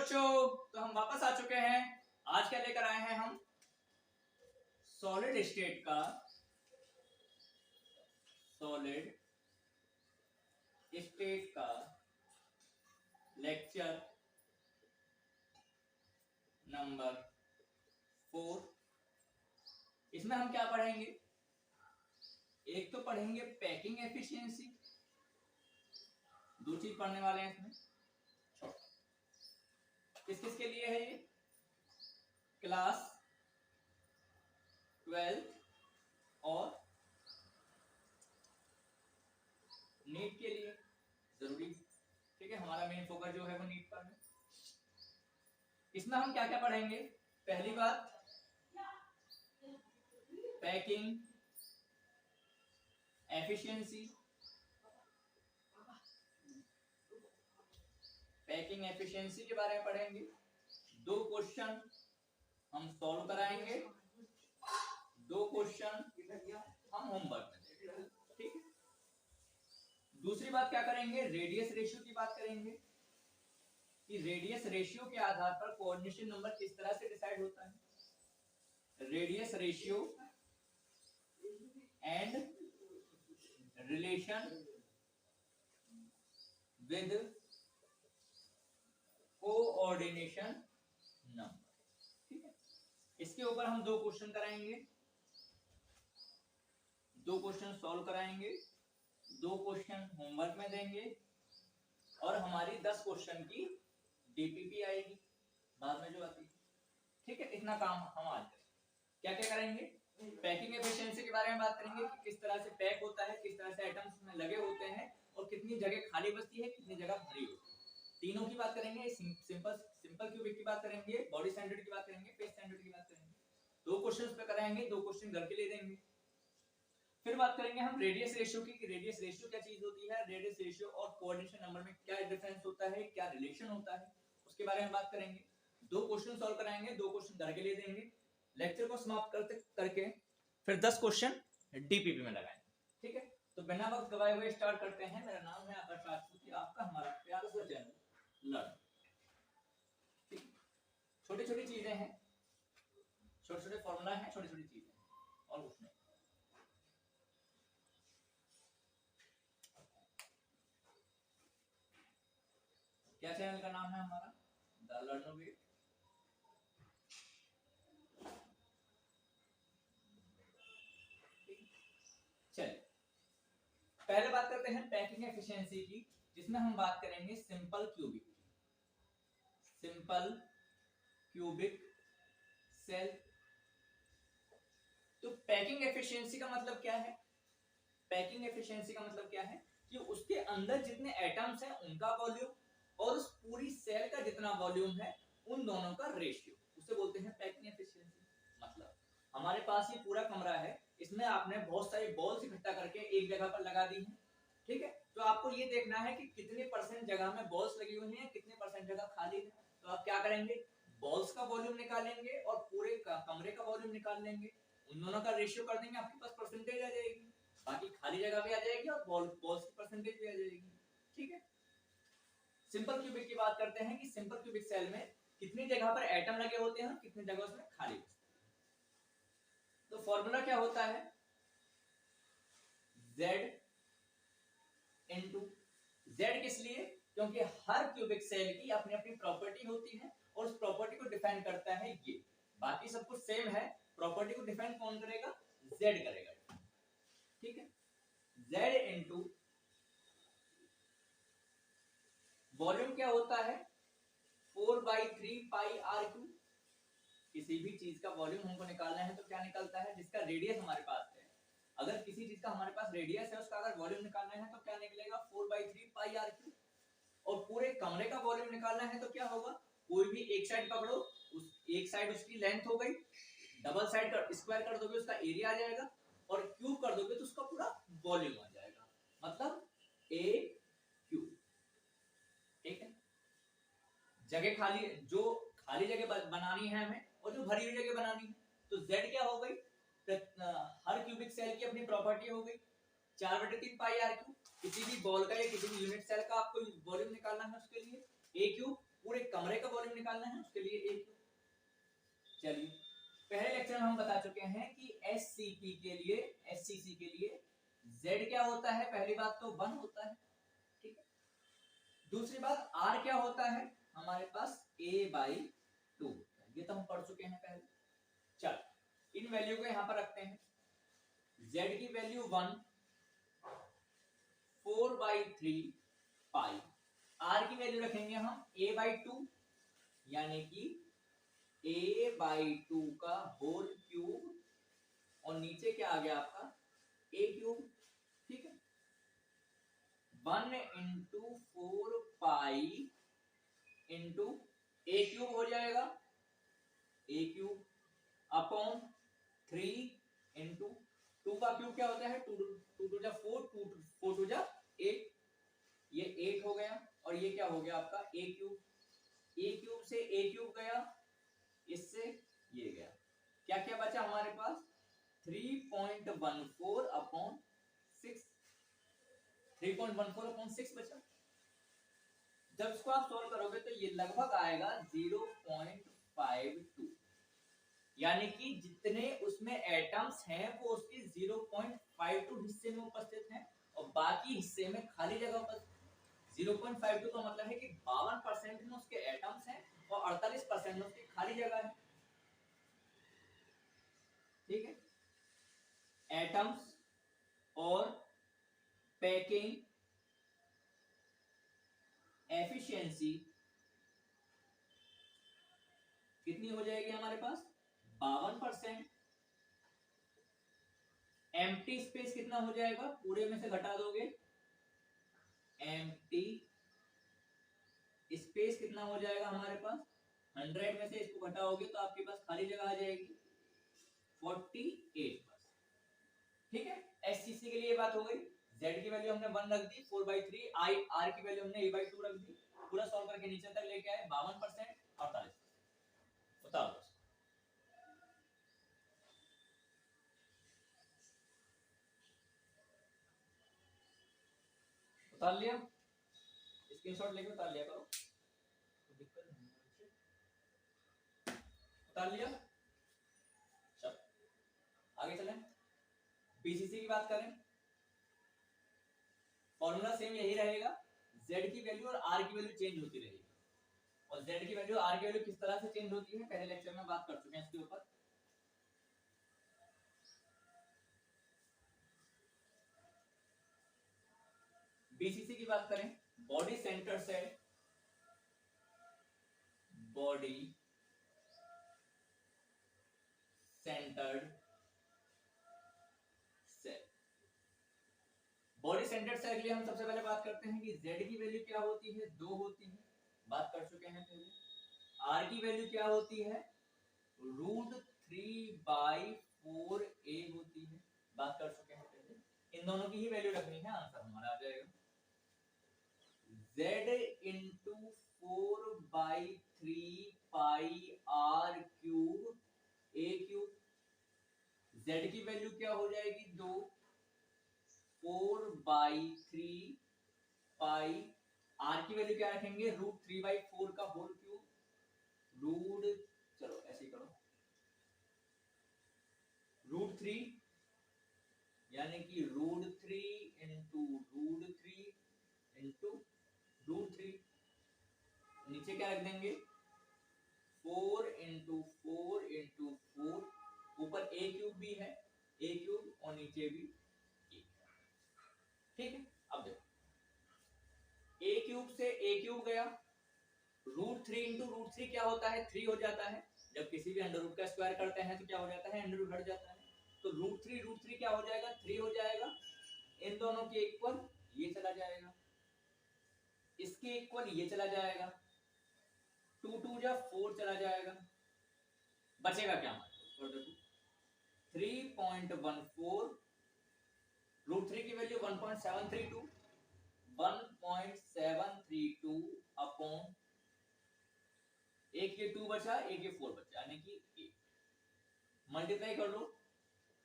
बच्चों, तो हम वापस आ चुके हैं। आज क्या लेकर आए हैं हम? सॉलिड स्टेट का लेक्चर नंबर 4। इसमें हम क्या पढ़ेंगे? एक तो पढ़ेंगे पैकिंग एफिशिएंसी, दो चीज पढ़ने वाले हैं इसमें। किस किस के लिए है ये? क्लास 12 और नीट के लिए जरूरी। ठीक है, हमारा मेन फोकस जो है वो नीट पर है। इसमें हम क्या क्या पढ़ेंगे? पहली बात पैकिंग एफिशिएंसी। पैकिंग एफिशिएंसी के बारे में पढ़ेंगे। दो क्वेश्चन हम सॉल्व कराएंगे, दो क्वेश्चन हम होमवर्क में देंगे। ठीक है। दूसरी बात क्या करेंगे? रेडियस रेशियो की बात करेंगे कि रेडियस रेशियो के आधार पर कोऑर्डिनेशन नंबर किस तरह से डिसाइड होता है। Radius ratio and relation with coordination number. ठीक है, इसके ऊपर हम दो क्वेश्चन कराएंगे, दो क्वेश्चन सॉल्व कराएंगे, दो क्वेश्चन होमवर्क में देंगे और हमारी 10 क्वेश्चन की डीपीपी आएगी बाद में जो आती है। ठीक है, इतना काम हम आज करेंगे। क्या क्या करेंगे? पैकिंग एफिशिएंसी के बारे में बात करेंगे कि किस तरह से पैक होता है, किस तरह से आइटम्स में लगे होते हैं और कितनी जगह खाली बचती है, कितनी जगह भरी होती है। तीनों की बात करेंगे। सिंपल क्यूबिक की बात करेंगे, बॉडी स्टैंडर्ड की बात करेंगे, फेस स्टैंडर्ड की बात करेंगे। दो क्वेश्चंस पे कराएंगे, दो क्वेश्चन घर के लिए देंगे। फिर बात करेंगे हम रेडियस रेशियो की, रेडियस रेशियो क्या चीज होती है, रेडियस रेशियो और कोऑर्डिनेशन नंबर में क्या डिफरेंस होता है, क्या रिलेशन होता है, उसके बारे में बात करेंगे। दो क्वेश्चन सॉल्व कराएंगे, दो क्वेश्चन घर के लिए देंगे। लेक्चर को समाप्त करके फिर 10 क्वेश्चन डीपीपी में लगाएंगे। ठीक है, तो बिना वक्त गवाए हुए स्टार्ट करते हैं। मेरा नाम है आकाश राजपूत, आपका हमारा प्यारा सा चैनल लर्न। ठीक, छोटी छोटी चीजें हैं, छोटे छोटे फॉर्मूला हैं, छोटी छोटी चीजें और कुछ नहीं। क्या चैनल का नाम है हमारा? द लर्नोवेट। चलिए पहले बात करते हैं पैकिंग एफिशिएंसी की, जिसमें हम बात करेंगे सिंपल क्यूबिक सेल। तो पैकिंग एफिशिएंसी का मतलब क्या है? पैकिंग एफिशिएंसी का मतलब क्या है कि उसके अंदर जितने एटम्स हैं उनका वॉल्यूम और उस पूरी सेल का जितना वॉल्यूम है उन दोनों का रेशियो, उसे बोलते हैं पैकिंग एफिशिएंसी। मतलब हमारे पास ये पूरा कमरा है, इसमें आपने बहुत सारी बॉल्स इकट्ठा करके एक जगह पर लगा दी है। ठीक है, तो आपको ये देखना है कि कितने परसेंट जगह में बॉल्स लगी हुई हैं, कितने परसेंट जगह खाली है। तो आप क्या करेंगे? बॉल्स का वॉल्यूम निकालेंगे और पूरे कमरे का वॉल्यूम निकाल लेंगे, उन दोनों का रेशियो कर देंगे, आपके पास परसेंटेज आ जाएगी। बाकी खाली जगह भी आ जाएगी और बॉल्स की परसेंटेज भी आ जाएगी। ठीक है, सिंपल क्यूबिक की बात करते हैं कि सिंपल क्यूबिक सेल में कितनी जगह पर एटम लगे होते हैं, कितनी जगह उसमें खाली होती है। तो फॉर्मूला क्या होता है? Z into Z। किस लिए? क्योंकि हर क्यूबिक सेल की अपनी अपनी प्रॉपर्टी होती है और उस प्रॉपर्टी को डिफाइन करता है ये। बाकी सब कुछ सेम है, प्रॉपर्टी को डिफाइन कौन करेगा? Z करेगा। ठीक है, Z इनटू वॉल्यूम क्या होता है? 4/3 पाई आर क्यू। किसी भी चीज का वॉल्यूम हमको निकालना है तो क्या निकलता है? जिसका रेडियस हमारे पास है, अगर किसी चीज का हमारे पास रेडियस है, उसका अगर वॉल्यूम निकालना है तो क्या निकलेगा? 4/3 पाई आर क्यू। और पूरे कमरे का वॉल्यूम निकालना है तो क्या होगा? कोई भी एक साइड पकड़ो, उस एक साइड उसकी लेंथ हो गई, डबल साइड का स्क्वायर कर दोगे उसका एरिया आ जाएगा, और क्यूब कर दोगे तो उसका पूरा वॉल्यूम आ जाएगा, मतलब ए क्यूब। ठीक है, जगह खाली, जो खाली जगह बनानी है हमें और जो भरी हुई जगह बनानी है, तो Z क्या हो गई? हर क्यूबिक सेल की अपनी प्रॉपर्टी हो गई 4/3 पाई आर क्यूब। किसी भी बॉल का या किसी भी यूनिट सेल का आपको वॉल्यूम निकालना है, उसके लिए ए क्यूब। पूरे कमरे का वॉल्यूम निकालना है उसके लिए a क्यूब। चलिए पहले लेक्चर में हम बता चुके हैं कि एससीपी के लिए, एससीसी के लिए z क्या होता है, पहली बात तो 1 होता है, ठीक है। दूसरी बात r क्या होता है, हमारे पास a/2, ये तो हम पढ़ चुके हैं पहले। चल इन वैल्यू को यहां पर रखते हैं। z की वैल्यू 1, 4/3 पाई, r की वैल्यू रखेंगे हम a/2, यानी कि a/2 का होल क्यूब, और नीचे क्या आ गया आपका a क्यूब, ठीक है। 1 × 4 पाई इंटू a क्यूब हो जाएगा, a क्यूब अपॉन 3 इंटू 2 का क्यूब क्या होता है, 2 2 जा 4, 4 2 जा 8, ये 8 हो गया, और ये क्या हो गया आपका a क्यूब, a क्यूब से a क्यूब गया, इससे ये गया, क्या क्या बचा हमारे पास 3.14 अपॉन 6, 3.14 अपॉन 6 बचा। जब इसको आप सॉल्व करोगे तो ये लगभग आएगा 0.52, यानी कि जितने उसमें एटम्स हैं वो उसके 0.52 हिस्से में उपस्थित हैं, और बाकी हिस्से में खाली जगह उपस्थित। 0.52 का मतलब है कि 52% में उसके एटम्स हैं और 48% में उसकी खाली जगह है, ठीक है। एटम्स और पैकिंग एफिशिएंसी कितनी हो जाएगी हमारे पास 52%। एम्प्टी स्पेस कितना हो जाएगा, पूरे में से घटा दोगे, एम्प्टी स्पेस कितना हो जाएगा हमारे पास, 100 में से इसको घटाओगे तो आपके पास खाली जगह आ जाएगी 48%, ठीक है। एससीसी के लिए बात हो गई। z की वैल्यू हमने 1 रख दी, 4/3, r की वैल्यू हमने a/2 रख दी, पूरा सॉल्व करके नीचे तक लेके आए 52%, 48%। बताओ उतार लिया, स्क्रीनशॉट लेके उतार लिया करो, तो दिक्कत नहीं है। उतार लिया, चल आगे चलें। बीसीसी की बात करें, फॉर्मूला सेम यही रहेगा, z की वैल्यू और r की वैल्यू चेंज होती रहेगी, और z की वैल्यू r की वैल्यू किस तरह से चेंज होती है पहले लेक्चर में बात कर चुके हैं इसके ऊपर। बीसीसी की बात करें, body centre cell, body centred cell. Body centred cell के लिए हम सबसे पहले बात करते हैं कि z की वैल्यू क्या होती है, 2 होती है, बात कर चुके हैं पहले। r की वैल्यू क्या होती है, √3/4a होती है, बात कर चुके हैं पहले। इन दोनों की ही वैल्यू रखनी है, आंसर हमारा आ जाएगा z × 4/3πr³ a cube. z की वैल्यू क्या हो जाएगी 2, 4/3 पाई, r की वैल्यू क्या रखेंगे √3/4 का होल क्यूब, रूट, चलो ऐसे ही करो, √3 यानी कि √3 इंटू √3 इंटू √3, नीचे क्या रख देंगे 4 × 4 × 4, ऊपर a क्यूब भी है, a क्यूब, और नीचे भी a, ठीक है। अब देखो a क्यूब से a क्यूब गया, √3 × √3 क्या होता है 3 हो जाता है, जब किसी भी अंडर रूट का स्क्वायर करते हैं तो क्या हो जाता है अंडर रूट हट जाता है, तो √3 क्या हो जाएगा 3 हो जाएगा, इन दोनों के इक्वल ये चला जाएगा, इसके इक्वल ये चला जाएगा, 2 2 जा 4 चला जाएगा, बचेगा क्या हमारे, देखो 3.14, √3 की वैल्यू 1.732, 1.732 अपॉन, एक ये 2 बचा, एक ये 4 बचा, यानी कि 8, मल्टीप्लाई कर लो,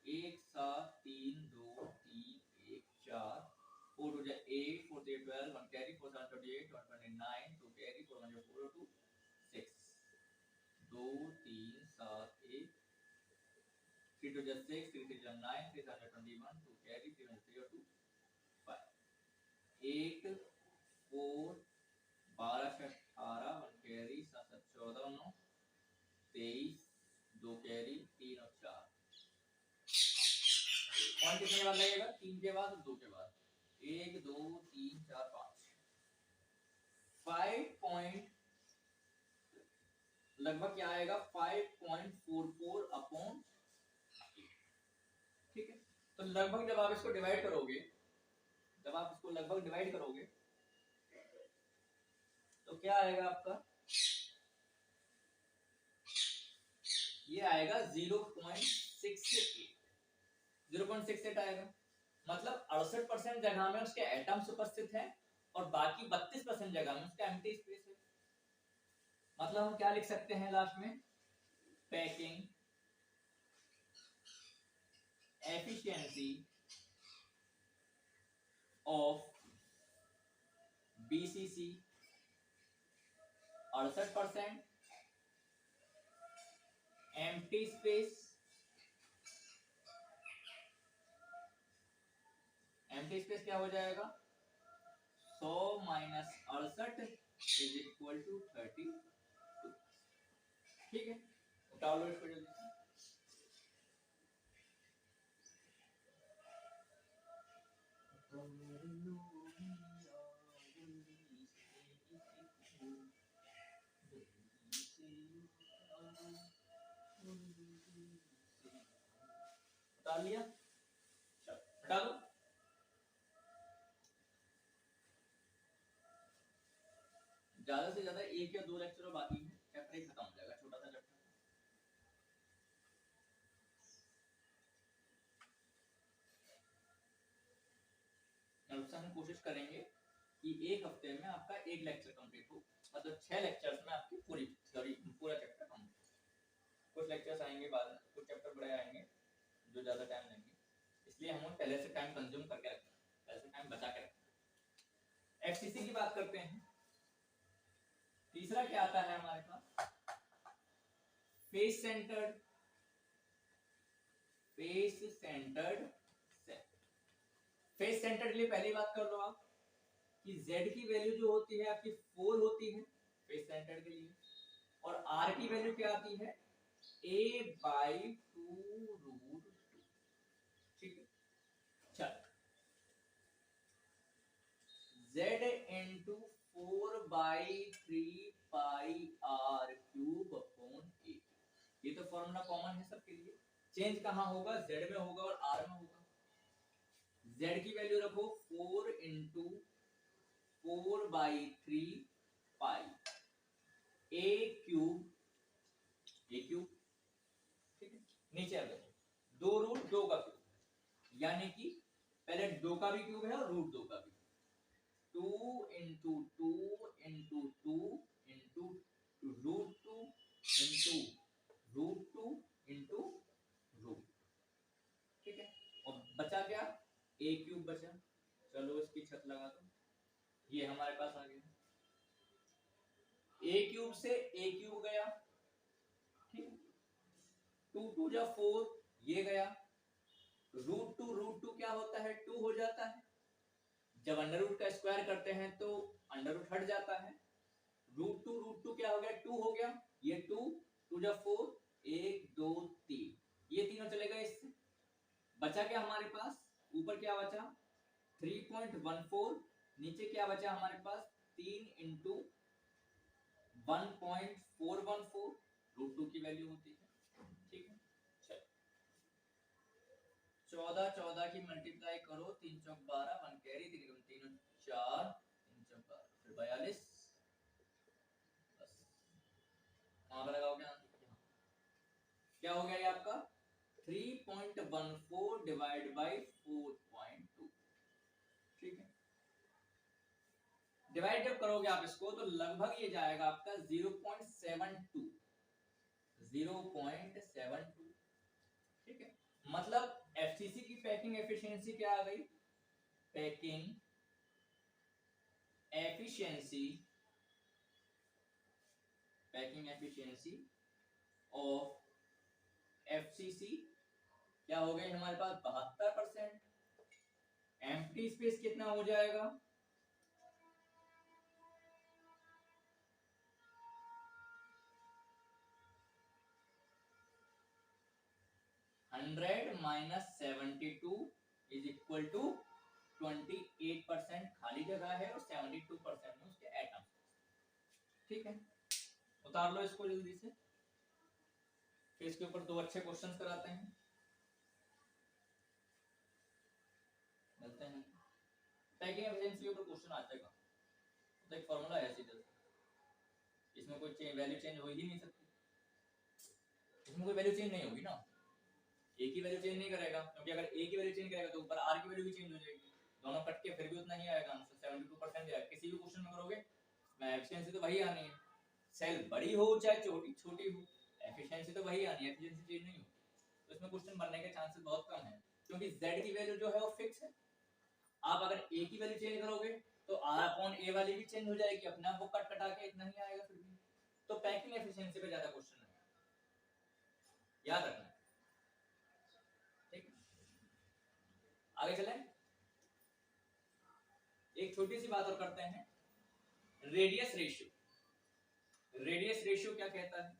1 7 3 2 3 1 4, 4 2 जा 8, 4 3 12, 1 कैरी, 4 7 28, 1 29, 2 कैरी, 4 1 4 2 6, 2 3 7 1 3 2 6 3 3 9 3 7 21 2 carry 3 3 2 5 8 4 12 से 18 1 कैरी 7 7 14 9 23 2 कैरी 3 और 4 पॉइंट कितने के बाद लगेगा 3 के बाद 2 के बाद 1 2 3 4 5 पॉइंट लगभग क्या आएगा 5.44 अपॉन, ठीक है। तो लगभग जब आप इसको डिवाइड करोगे, तो क्या आएगा आपका, ये आएगा 0.68 आएगा। मतलब 68% जगह में उसके एटम्स उपस्थित हैं और बाकी 32% जगह में उसका एम्प्टी स्पेस है। मतलब हम क्या लिख सकते हैं लास्ट में, packing efficiency of BCC 68%, empty space क्या हो जाएगा 100 माइनस 68 इज इक्वल टू 32, ठीक है। उठा लो इसको जल्दी से। उतार लिया, हटा दो। ज्यादा से ज्यादा 1 या 2 लेक्चर बाकी है, चैप्टर ही खत्म हो जाएगा, छोटा सा चैप्टर। हम कोशिश करेंगे कि एक हफ्ते में आपका एक लेक्चर कंप्लीट हो, मतलब 6 लेक्चर्स में आपकी पूरा चैप्टर कंप्लीट। कुछ लेक्चर्स आएंगे बाद में, कुछ चैप्टर बड़े आएंगे जो ज्यादा टाइम लेंगे, इसलिए हम पहले से टाइम कंज्यूम करके रखना है, पहले से टाइम बचा के रखना। एफसीसी की बात करते हैं। तीसरा क्या आता है हमारे पास, face centred cell. Face centred के लिए पहली बात कर लो आप कि z की वैल्यू जो होती है आपकी 4 होती है फेस सेंटर्ड के लिए, और r की वैल्यू क्या आती है a/2√2, ठीक है। चल z into 4/3 pi r³ upon a, ये तो फॉर्मूला कॉमन है सबके लिए। चेंज कहाँ होगा, z में होगा और r में होगा। z की वैल्यू रखो 4 into 4/3 पाई a³, ठीक है। नीचे आ गए 2√2 का क्यूब, यानी कि पहले 2 का भी क्यूब है और √2 का भी, 2 into 2 into 2 into √2 into √2 into √, ठीक है। और बचा क्या, a³ बचा। चलो इसकी छत लगा दो, ये हमारे पास आ गया, a³ से a³ गया, ठीक। 2 2 जा 4, ये गया, √2 क्या होता है 2 हो जाता है, जब अंडर रूट का स्क्वायर करते हैं तो अंडर रूट हट जाता है, √2 क्या हो गया 2 हो गया, ये 2 2 जा 4, 1 2 3, ये तीनों चले गए इससे। बचा क्या हमारे पास, ऊपर क्या बचा 3.14, नीचे क्या बचा हमारे पास 3 into 1.414, √2 की वैल्यू होती है, ठीक है। चल 14 14 की मल्टीप्लाई करो, 3 चौक 12, 1 कैरी 3 3 4, 3 चौक 12 फिर 42, बस कहां पर लगाओगे आंसर, क्या हो गया ये आपका 3.14 डिवाइड बाय 4.2, ठीक है। डिवाइड जब करोगे आप इसको तो लगभग ये जाएगा आपका 0.72, ठीक है। मतलब एफसीसी की पैकिंग एफिशिएंसी क्या आ गई, पैकिंग एफिशिएंसी ऑफ FCC क्या हो गई हमारे पास 72%। एम्प्टी स्पेस कितना हो जाएगा 100 माइनस 72 इज इक्वल टू 28% खाली जगह है और 72% में उसके एटम। ठीक है, उतार लो इसको जल्दी से, फिर इसके ऊपर दो अच्छे क्वेश्चंस कराते हैं। मिलते हैं पैकिंग एफिशिएंसी के ऊपर क्वेश्चन आ जाएगा, तो एक फार्मूला है सीधा, इसमें कोई वैल्यू चेंज हो ही नहीं सकती, इसमें कोई वैल्यू चेंज नहीं होगी ना, ए की वैल्यू चेंज नहीं करेगा, क्योंकि अगर ए की वैल्यू चेंज करेगा तो ऊपर आर की वैल्यू भी चेंज हो जाएगी, दोनों कट के फिर भी उतना ही आएगा आंसर 72% आएगा। किसी भी क्वेश्चन में करोगे एफिशिएंसी तो वही आनी है, सेल बड़ी हो चाहे छोटी छोटी हो, एफिशिएंसी तो वही आनी है, एफिशिएंसी चेंज नहीं होगी। तो इसमें क्वेश्चन बनने के चांसेस बहुत कम है, क्योंकि z की वैल्यू जो है वो फिक्स है। आप अगर a की वैल्यू चेंज करोगे तो r अपॉन a वाली भी चेंज हो जाएगी, अपने आप वो कट कटा के इतना ही आएगा फिर भी। तो पैकिंग एफिशिएंसी पे ज्यादा क्वेश्चन है, याद रखना। ठीक, आगे चलें, एक छोटी सी बात और करते हैं, रेडियस रेशियो। रेडियस रेशियो क्या कहता है?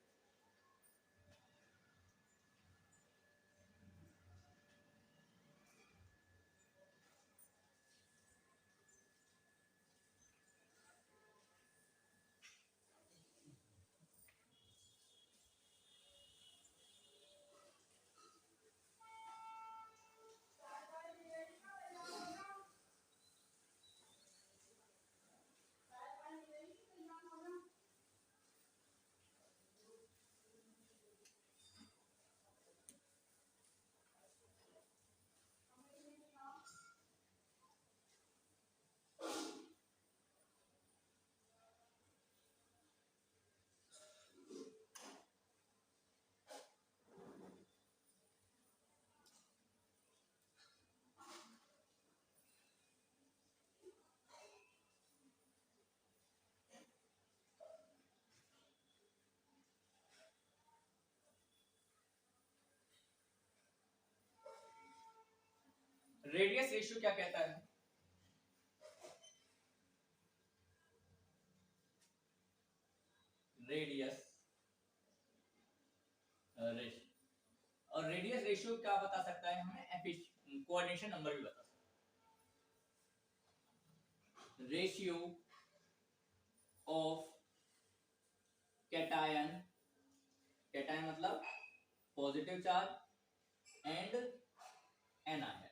रेडियस रेशियो क्या कहता है? रेडियस रेशियो, और रेडियस रेशियो क्या बता सकता है हमें? कोऑर्डिनेशन नंबर भी बता सकता है। रेशियो ऑफ कैटायन, कैटायन मतलब पॉजिटिव चार्ज एंड एनायन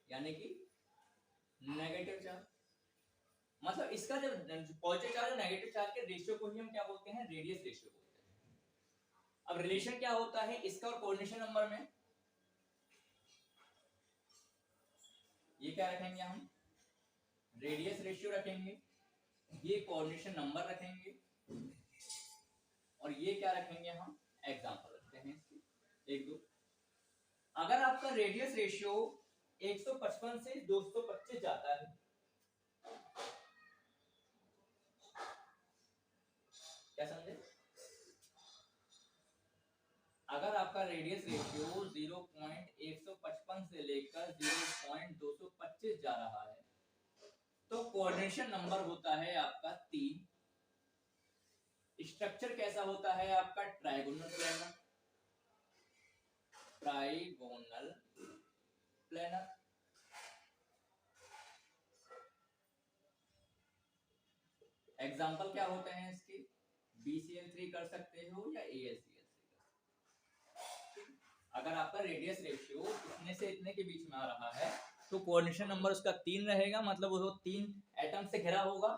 यानी कि नेगेटिव चार्ज, मतलब इसका जब पॉजिटिव चार्ज और नेगेटिव चार्ज के रेशियो को ही हम क्या बोलते हैं? रेडियस रेशियो बोलते हैं। अब रिलेशन क्या होता है इसका और कोऑर्डिनेशन नंबर में? ये क्या रखेंगे हम? रेडियस रेशियो रखेंगे, ये कोऑर्डिनेशन नंबर रखेंगे, और ये क्या रखेंगे हम? एग्जांपल रखते हैं इसके एक दो। अगर आपका रेडियस रेशियो 155 से 225 जाता है, क्या समझे? अगर आपका रेडियस रेशियो 0.155 से लेकर 0.225 जा रहा है तो कोऑर्डिनेशन नंबर होता है आपका 3। स्ट्रक्चर कैसा होता है आपका? Trigonal planar, trigonal planar. Example क्या होते हैं इसके? BCl3 कर सकते हो या AlCl3। अगर आपका रेडियस रेशियो इतने से इतने के बीच में आ रहा है तो कोऑर्डिनेशन नंबर उसका 3 रहेगा, मतलब वो 3 एटम से घिरा होगा,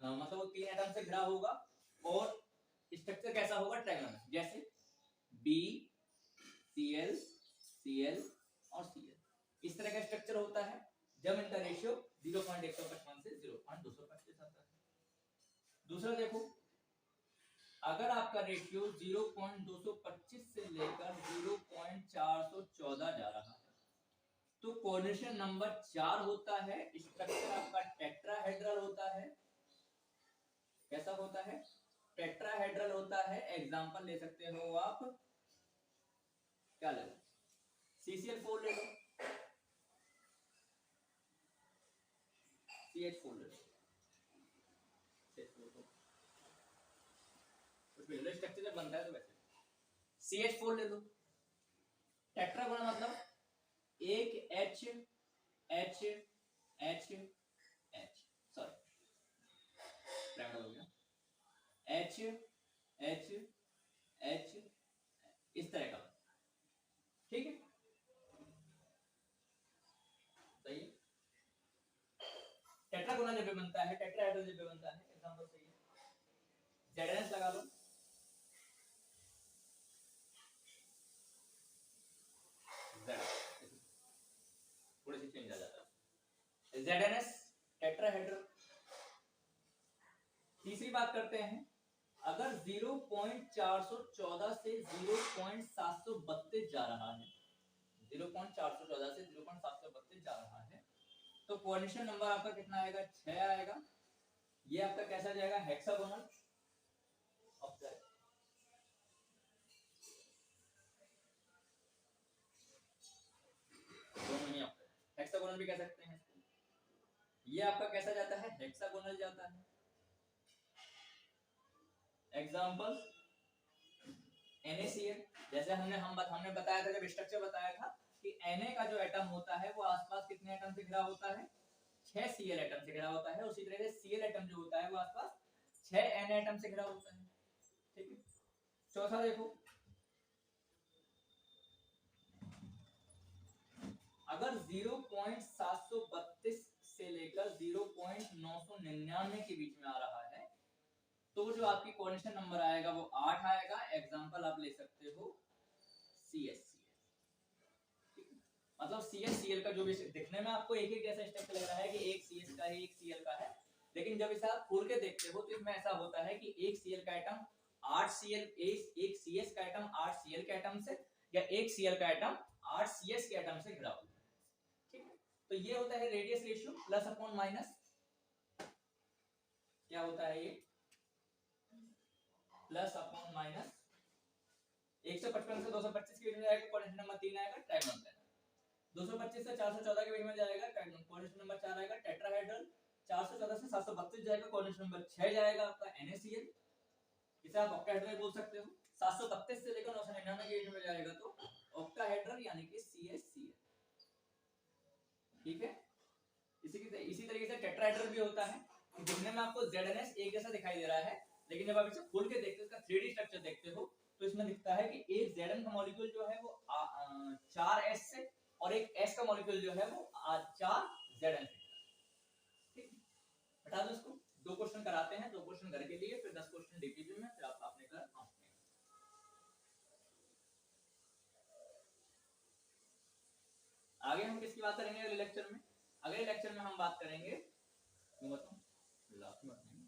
मतलब वो 3 एटम से घिरा होगा, और स्ट्रक्चर कैसा होगा? ट्रायंगल, जैसे BCl Cl और Cl, इस तरह का स्ट्रक्चर होता है जब इनका रेशियो 0.155 से 0.225 आता है। दूसरा देखो, अगर आपका रेशियो 0.225 से लेकर 0.414 जा रहा है तो कोऑर्डिनेशन नंबर 4 होता है, स्ट्रक्चर आपका टेट्राहेड्रल होता है। कैसा होता है? टेट्राहेड्रल होता है, एग्जांपल ले सकते हो आप, क्या ले लो, CCl4 ले लो, CH4 ले लो, स्ट्रक्चर जब बनता है तो वैसे CH4 ले लो। टेट्रागोनल मतलब एक H H H H, sorry triangle हो गया, H H H इस तरह का, ठीक है, सही है। टेट्रागोनल जब बनता है, टेट्राहेड्रल जब बनता है, एग्जांपल सही है, ZNS लगा लो, थोड़ी सी चेंज आ जाता है, ZNS टेट्राहेड्रल। तीसरी बात करते हैं, अगर 0.414 से 0.732 जा रहा है, 0.414 से 0.732 जा रहा है, तो कोऑर्डिनेशन नंबर आपका कितना आएगा, 6 आएगा। ये आपका कैसा जाएगा, हेक्सागोनल। हेक्सागोनल भी कह सकते हैं, ये आपका कैसा जाता है, हेक्सागोनल जाता है। एग्जांपल NaCl, जैसे हमने बताया था, जब स्ट्रक्चर बताया था कि Na का जो एटम होता है वो आसपास कितने एटम से घिरा होता है, 6 Cl एटम से घिरा होता है। उसी तरह से Cl एटम जो होता है वो आसपास 6 Na एटम से घिरा होता है, ठीक है। चौथा देखो, अगर 0.732 से लेकर 0.999 के बीच में आ रहा है, तो जो आपकी कोऑर्डिनेशन नंबर आएगा वो 8 आएगा। एग्जांपल आप ले सकते हो CHCl, मतलब CHCl का जो भी दिखने में आपको एक जैसा स्ट्रक्चर लग रहा है कि एक CH का है, एक Cl का है, लेकिन जब इसे आप खोल के देखते हो तो इसमें ऐसा होता है कि एक Cl का एटम 8 Cl, एक CH का एटम 8 Cl के एटम से, या एक Cl का एटम 8 CH के एटम से घिरा होता है, ठीक है। तो ये होता है radius ratio, plus upon minus, क्या होता है ये, प्लस अपॉन माइनस 155 से 225 के बीच में जाएगा, कोऑर्डिनेशन नंबर 3 आएगा, ट्रायंगल। 225 से 414 के बीच में जाएगा, कोऑर्डिनेशन नंबर 4 आएगा, टेट्राहेड्रल। 414 से 732 जाएगा, कोऑर्डिनेशन नंबर 6 जाएगा आपका NaCl, इसे आप ऑक्टाहेड्रल बोल सकते हो। 732 से लेकर 999 के बीच में जाएगा तो ऑक्टाहेड्रल यानी कि CHCl, ठीक है। इसी तरीके से टेट्राहेड्रल भी होता है, दिखने में आपको ZNS एक जैसा दिखाई दे रहा है, लेकिन जब आप इसे खोल के देखते हो, इसका 3D स्ट्रक्चर देखते हो, तो इसमें दिखता है कि एक Zn का मॉलिक्यूल जो है वो 4s से, और एक S का मॉलिक्यूल जो है वो 4Zn से, ठीक है। हटा दो इसको, 2 क्वेश्चन कराते हैं, 2 क्वेश्चन घर के लिए, फिर 10 क्वेश्चन डीपीपी में, फिर आप अपने घर आंसर। आगे हम किसकी बात करेंगे अगले लेक्चर में? अगले लेक्चर में हम बात करेंगे, मैं बताऊं लास्ट में अभी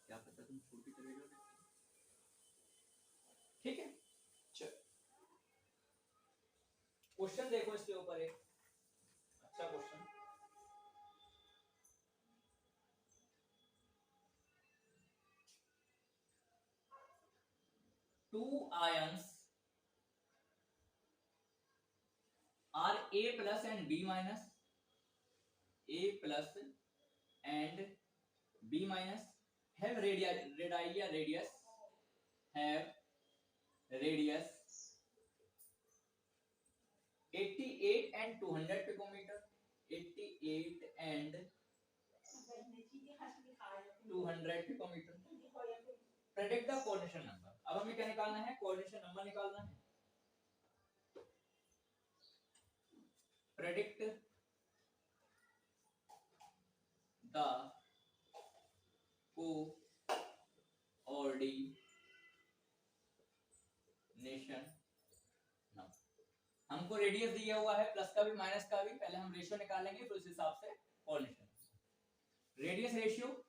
क्या पता तुम छोड़ के चले जाओ, ठीक है। चल क्वेश्चन देखो इसके ऊपर, एक अच्छा question, two ions are A plus and B minus, A plus and B minus have radius have radius 88 and 200 picometer, 88 and 200 picometer। Predict the coordination number. अब हमें क्या निकालना है, कोऑर्डिनेशन नंबर निकालना है। Predict the coordination number. हमको radius दिया हुआ है, प्लस का भी माइनस का भी, पहले हम रेशियो निकालेंगे फिर उस हिसाब से coordination. Radius ratio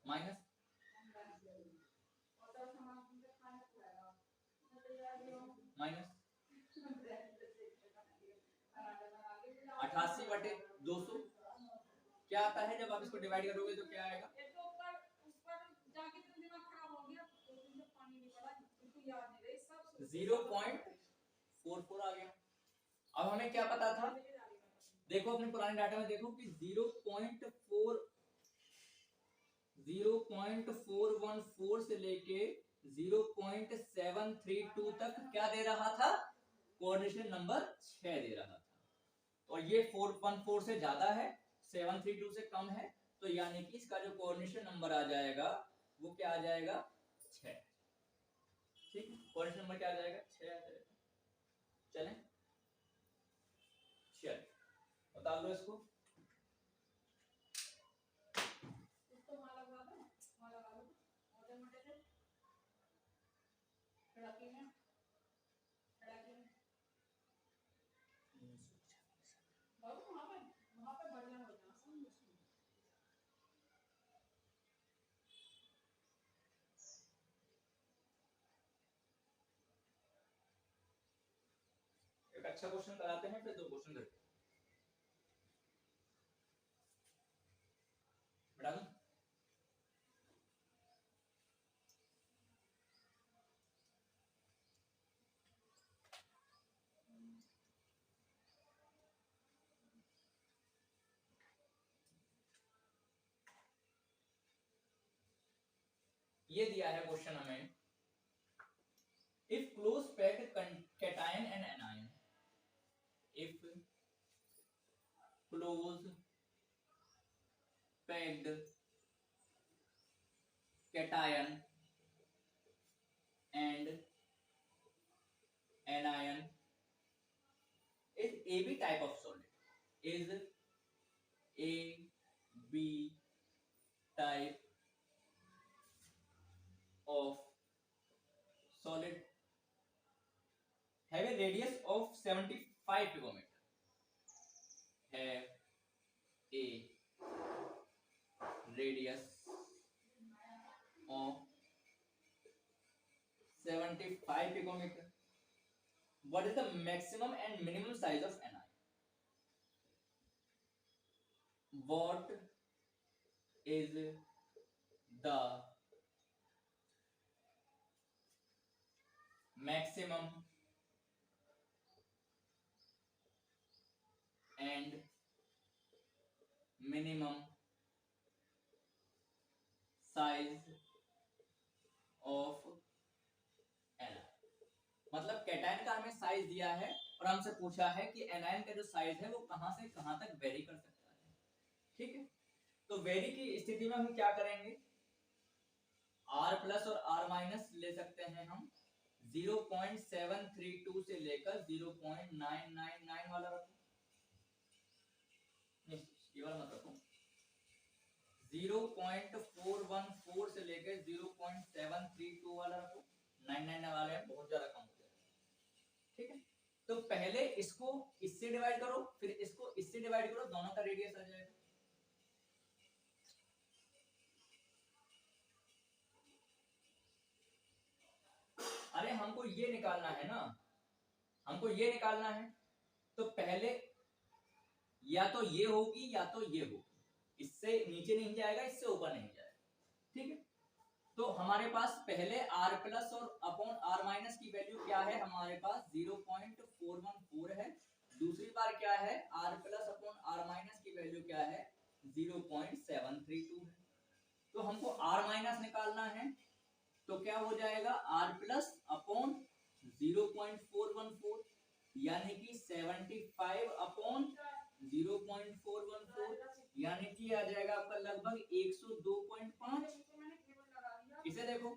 minus minus 88/200 क्या आता है जब आप इसको डिवाइड करोगे तो क्या आएगा? 0.44 आ गया। अब हमें क्या पता था, देखो अपने पुराने डाटा में देखो कि 0.414 से लेके 0.732 तक क्या दे रहा था? कोऑर्डिनेशन नंबर 6 दे रहा था। और ये 414 से ज्यादा है, 732 से कम है, तो यानी कि इसका जो कोऑर्डिनेशन नंबर आ जाएगा वो क्या आ जाएगा? 6। ठीक, कोऑर्डिनेशन नंबर क्या आ जाएगा? 6 आ जाएगा। चलें, चल बता दो इसको। एक अच्छा क्वेश्चन कराते हैं, फिर 2 क्वेश्चन करते हैं। बता दूं? ये दिया है क्वेश्चन हमें, if close packed cation and anion, if close packed cation and anion is AB type of solid, is AB type of solid have a radius of 75 picometer, have a radius of 75 picometer. What is the maximum and minimum size of anion? What is the maximum and minimum size of anion? मतलब cation का हमें size दिया है और हमसे पूछा है कि एनायन का जो साइज है वो कहां से कहां तक वेरी कर सकता है। ठीक है, तो वेरी की स्थिति में हम क्या करेंगे, R प्लस और R माइनस ले सकते हैं हम। 0.732 से लेकर 0.999 वाला रखो, ये वाला मत रखो। 0.414 से लेकर 0.732 वाला रखो, 999 वाले बहुत ज्यादा कम हो जाएगा। ठीक है, तो पहले इसको इससे डिवाइड करो, फिर इसको इससे डिवाइड करो, दोनों का रेडियस आ जाएगा। अरे हमको ये निकालना है ना, हमको ये निकालना है, तो पहले या तो ये होगी या तो ये होगी, इससे नीचे नहीं जाएगा, इससे ऊपर नहीं जाएगा। ठीक है, तो हमारे पास पहले R प्लस और अपॉन R माइनस की वैल्यू क्या है, हमारे पास 0.414 है। दूसरी बार क्या है, R plus upon R minus की वैल्यू क्या है, 0.732 है। तो हमको R माइनस निकालना है, तो क्या हो जाएगा, R प्लस अपॉन 0.414 यानी कि 75 अपॉन 0.414 यानी कि आ जाएगा आपका लगभग 102.5। इसे देखो,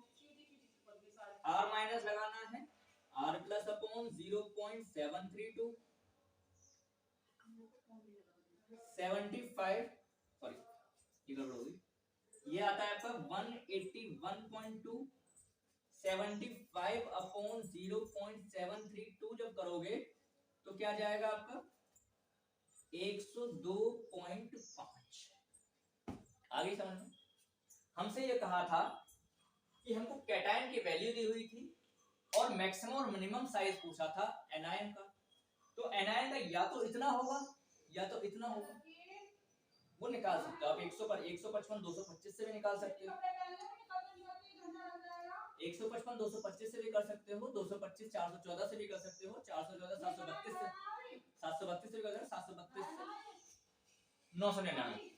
R माइनस लगाना है, R प्लस अपॉन 0.732 75, सॉरी ये गड़बड़ हो गई, ये आता है आपका 181.2। 75 अपॉन 0.732 जब करोगे तो क्या जाएगा आपका 102.5। आगे समझ में, हमसे ये कहा था कि हमको कैटायन की वैल्यू दी हुई थी और मैक्सिमम और मिनिमम साइज पूछा था एनायन का। तो एनायन का या तो इतना होगा या तो इतना होगा, वो निकाल सकते हो आप। 155 225 से भी निकाल सकते हो, 155 225 से भी कर सकते हो, 225 414 से भी कर सकते हो, 414 732 से, 732 से भी कर सकते हो, 732 से 999,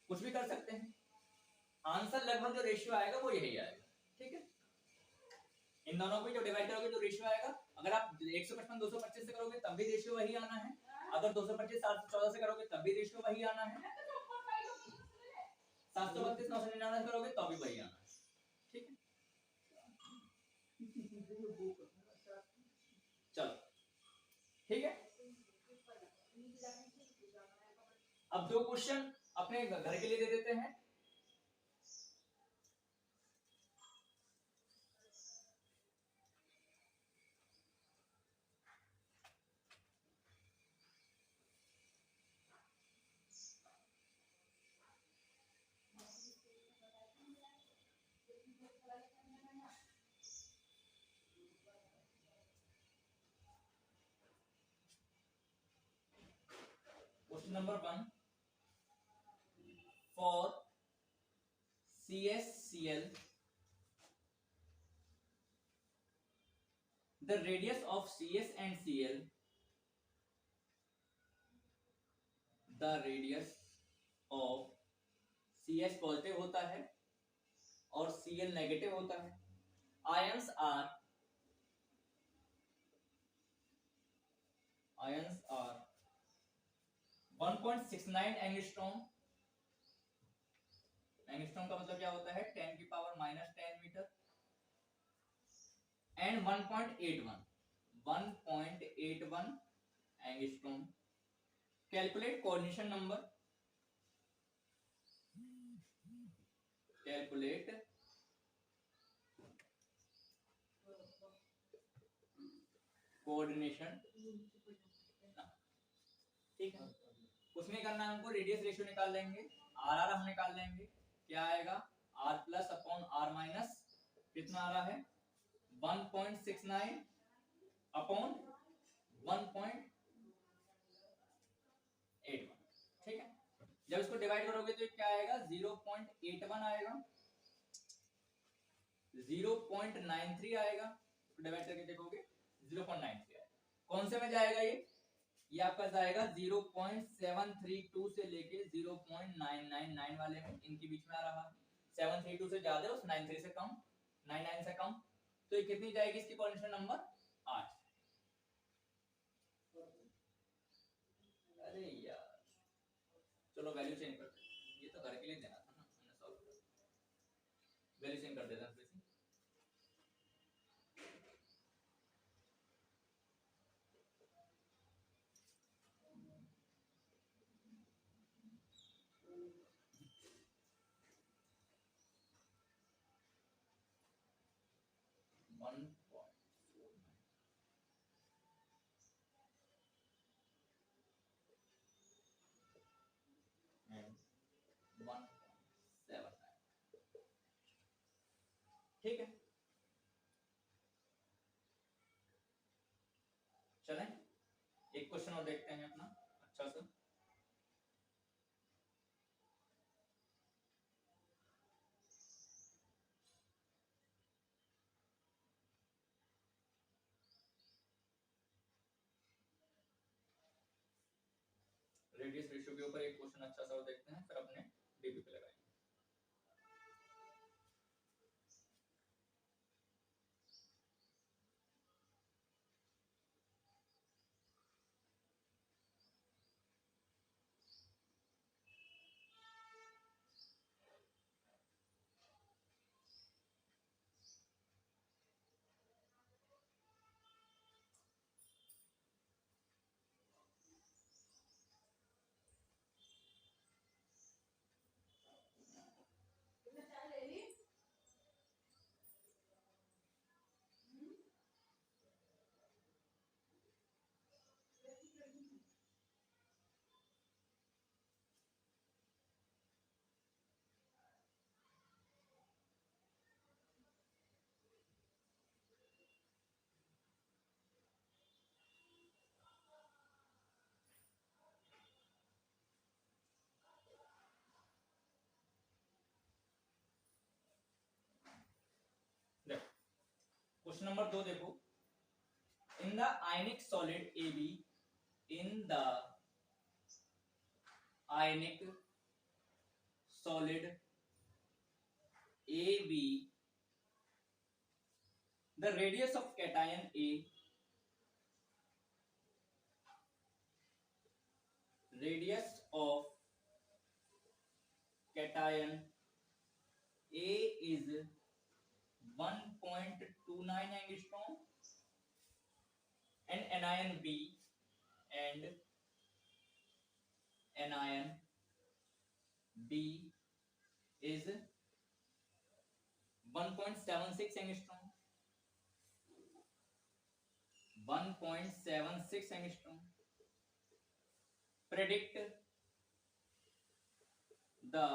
कुछ भी कर सकते हैं। आंसर लगभग जो रेशियो आएगा वो यही आएगा, ठीक है। इन दोनों को जो डिवाइड करोगे जो रेशियो आएगा, अगर आप 155 225 से करोगे तब भी रेशियो वही आना है, अगर 225 714 से करोगे तब भी रेशियो वही आना है, 732 999 से करोगे तब भी वही आना है, ठीक है। चलो ठीक है। अब दो क्वेश्चन अपने घर के लिए दे देते हैं। Question number 1, for CSCl, the radius of CS and Cl, the radius of CS positive होता है और Cl नेगेटिव होता है। आयंस आर 1.69 एंगस्ट्रॉम, एंगस्ट्रॉम का मतलब क्या होता है 10 की power -10 metre, and 1.81 angstrom. Calculate coordination number, calculate coordination, ठीक है। उसमें करना हमको रेडियस रेशियो निकाल लेंगे, आर हम निकाल लेंगे, क्या आएगा r plus upon r minus कितना आ रहा है 1.69 अपॉन 1.81, ठीक है। जब इसको डिवाइड करोगे तो क्या आएगा 0.81 आएगा, 0.93 आएगा, डिवाइड करके देखोगे 0.93 आएगा। कौन से में जाएगा ये आपका जाएगा 0.732 से लेके 0.999 वाले में, इनके बीच में आ रहा है। 732 से ज्यादा उस 93 से कम, 99 से कम, तो ये कितनी जाएगी इसकी कोऑर्डिनेशन नंबर 8। अरे यार चलो वैल्यू चेंज कर देते हैं, ये तो घर के लिए देना था ना, हमने सॉल्व कर, वैल्यू चेंज कर देते हैं। 1.79, ठीक है। चलें एक क्वेश्चन और देखते हैं अपना अच्छा सा। रेडियस रेशियो के ऊपर एक क्वेश्चन अच्छा सा और देखते हैं, फिर अपने डीपी पे लगाएंगे। क्वेश्चन नंबर 2 देखो, in the ionic solid AB, in the ionic solid AB, the radius of cation A, radius of cation A is 1.29 angstrom, and anion B and anion B is 1.76 angstrom, 1.76 angstrom. Predict the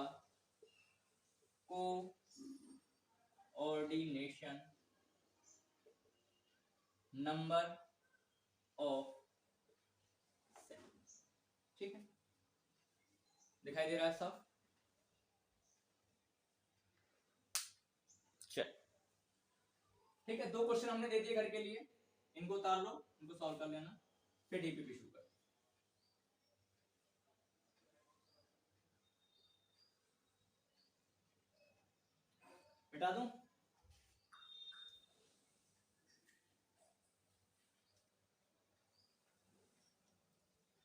coordination number of cells. ठीक है, दिखाई दे रहा है सब? चल ठीक है, 2 question हमने दे दिए घर के लिए, इनको उतार लो, इनको सॉल्व कर लेना, फिर डीपीपी शुरू कर। बिठा दूं?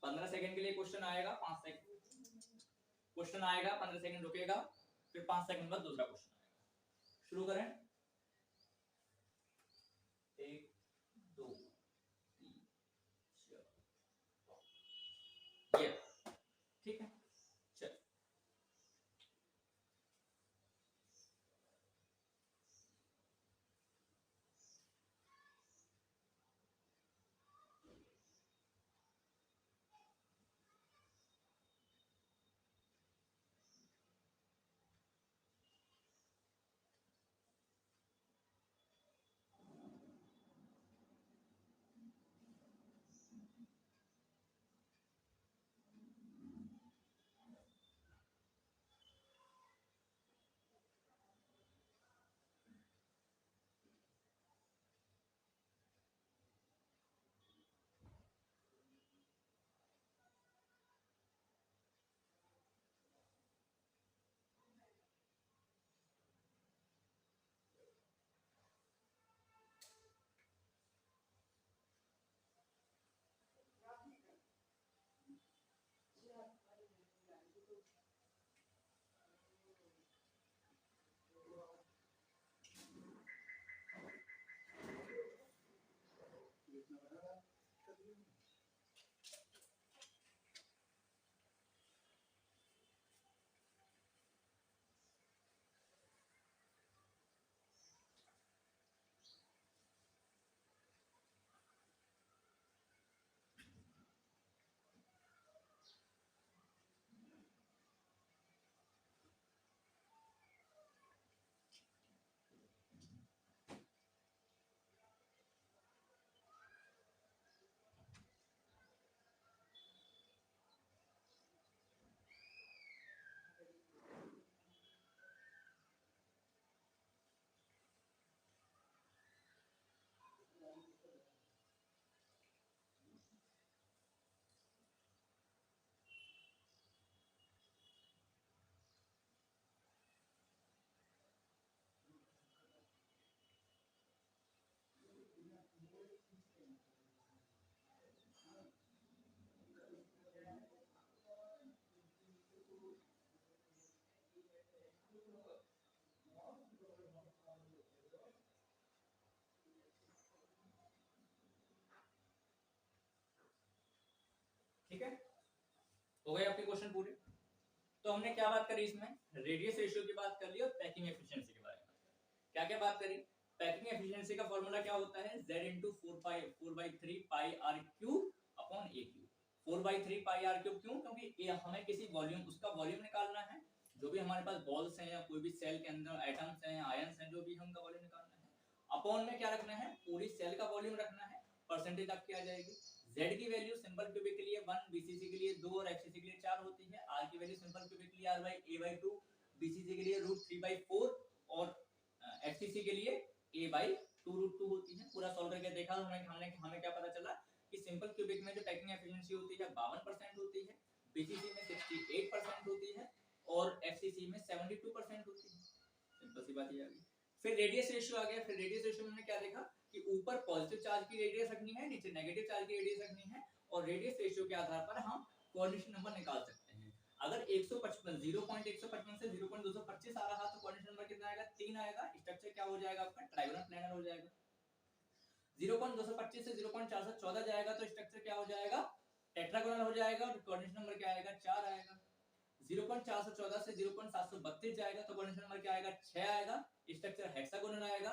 पंद्रह सेकंड के लिए क्वेश्चन आएगा, 5 सेकंड क्वेश्चन आएगा, 15 सेकंड रुकेगा, फिर 5 सेकंड बाद दूसरा क्वेश्चन आएगा। शुरू करें। 1 2 3 4 ये ठीक है। चल ठीक है, हो गए आपके क्वेश्चन पूरे। तो हमने क्या बात करी इसमें? रेडियस रेशियो की बात कर ली और पैकिंग एफिशिएंसी के बारे में। क्या क्या बात करी? पैकिंग एफिशिएंसी का फॉर्मूला क्या होता है? Z * 4/3 pi r cube upon a cube. 4/3 pi r cube क्यों? क्योंकि हमें किसी वॉल्यूम, उसका वॉल्यूम निकालना है। जो भी हमारे पास बॉल्स हैं या कोई भी सेल के अंदर एटम्स हैं, आयंस हैं, जो भी उनका वॉल्यूम निकालना है। अपॉन में क्या रखना है? पूरी सेल का वॉल्यूम रखना है। परसेंटेज आपकी आ जाएगी। Z की वैल्यू सिंपल क्यूबिक के लिए 1, BCC के लिए 2 और FCC के लिए 4 होती है। R की वैल्यू सिंपल क्यूबिक के लिए R/A/2, BCC के लिए √3/4 और FCC के लिए A/2 2√2 होती है। पूरा सॉल्व करके देखा तो हमें क्या पता चला कि सिंपल क्यूबिक में जो पैकिंग एफिशिएंसी होती है 52% होती है, बीसीसी में 68% होती है और एफसीसी में 72% होती है। सिंपल सी बात ये आ गई। फिर रेडियस रेशियो आ गया। फिर रेडियस रेशियो में हमने क्या देखा कि ऊपर पॉजिटिव चार्ज की रेडियस रखनी है, नीचे नेगेटिव चार्ज की रेडियस रखनी है और रेडियस रेशियो के आधार पर हम कोऑर्डिनेशन नंबर निकाल सकते हैं। अगर 155 0.155 से 0.225 आ रहा तो कोऑर्डिनेशन नंबर कितना आएगा? 3 आएगा। स्ट्रक्चर क्या हो जाएगा आपका? ट्रायगोनल प्लेनर हो जाएगा। 0.225 से 0.414 जाएगा तो स्ट्रक्चर क्या हो जाएगा? टेट्रागोनल हो जाएगा और कोऑर्डिनेशन नंबर क्या आएगा? 4 आएगा। 0.414 से 0.732 जाएगा तो कोऑर्डिनेशन नंबर क्या आएगा? 6 आएगा। स्ट्रक्चर हेक्सागोनल आएगा।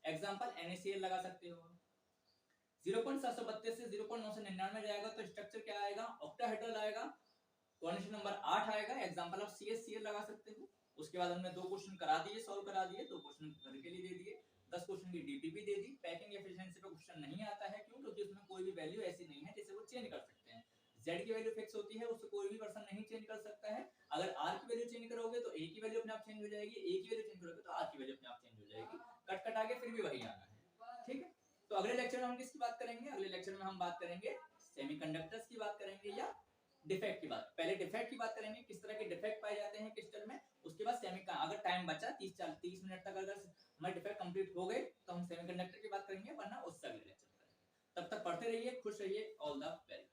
एग्जांपल NaCl लगा सकते हो। 0.732 से 0.999 जाएगा तो स्ट्रक्चर क्या आएगा? ऑक्टाहेड्रल आएगा। कोऑर्डिनेशन नंबर 8 आएगा। एग्जांपल ऑफ CaCl लगा सकते हो। उसके बाद हमने 2 क्वेश्चन करा दिए, सॉल्व करा दिए, 2 क्वेश्चन घर के लिए दे दिए, 10 क्वेश्चन की डीपीपी दे दी। पैकिंग एफिशिएंसी का क्वेश्चन नहीं आता है, क्यों? क्योंकि उसमें कोई भी वैल्यू ऐसी नहीं है जिसे वो चेंज कर सकते हैं। Z की वैल्यू फिक्स होती है, उससे कोई भी पर्सन नहीं चेंज कर सकता है। अगर R की वैल्यू चेंज करोगे तो A की वैल्यू अपने आप चेंज हो जाएगी, A की वैल्यू चेंज करोगे तो R की वैल्यू अपने आप चेंज हो जाएगी। कट कट आगे फिर भी वही आना है। ठीक है, तो अगले लेक्चर में हम किसकी बात करेंगे? अगले लेक्चर में हम बात करेंगे सेमीकंडक्टर्स की बात करेंगे या डिफेक्ट की बात। पहले डिफेक्ट की बात करेंगे, किस तरह के डिफेक्ट पाए जाते हैं क्रिस्टल में। उसके बाद अगर टाइम बचा 30 मिनट तक अगर हमारे डिफेक्ट कंप्लीट हो गए तो हम सेमीकंडक्टर की बात करेंगे, वरना उससे अगले लेक्चर में। तब तक पढ़ते रहिए, खुश रहिए। All the very